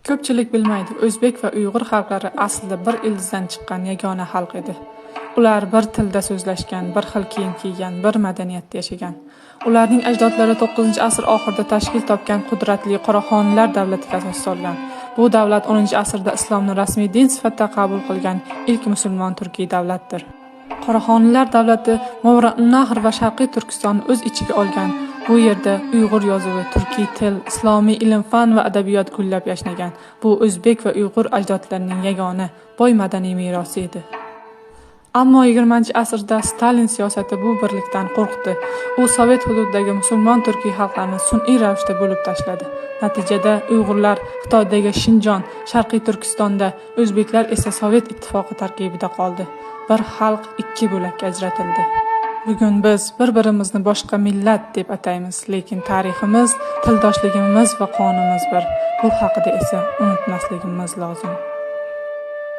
Ko'pchilik bilmaydi, o'zbek va uyg'ur xalqlari aslida bir ildizdan chiqqan yagona xalq edi. Ular bir tilda so'zlashgan, bir xil kiyim kiygan, bir madaniyatda yashagan. Ularning ajdodlari 9-asr oxirida tashkil topgan qudratli Qoraxonlar davlatiga asos solgan. Bu davlat 10-asrda islomni rasmiy din sifatida qabul qilgan ilk musulmon turkiy davlatdir. Qoraxonlar davlati Movarounnahr va Sharqiy Turkistonni o'z ichiga olgan. Bu yerda uyg'ur yozuvi, turkiy til, islomiy ilm, fan va adabiyot gullab yashnagan. Bu o'zbek va uyg'ur ajdodlarining yagona, boy madaniy merosi edi. Ammo 20-asrda Stalin siyosati bu birlikdan qo'rqdi. U Sovet hududidagi musulmon turkiy xalqlarni sun'iy ravishda bo'lib tashladi. Natijada uyg'urlar Xitoydagi Shinjon, Sharqiy Turkistonda, o'zbeklar esa Sovet ittifoqi tarkibida qoldi. Bir xalq ikki bo'lakka ajratildi. Bugun biz bir-birimizni boshqa millat deb ataymiz, lekin tariximiz, tildoshligimiz va qonimiz bir. Bu haqida esa unutmasligimiz lozim.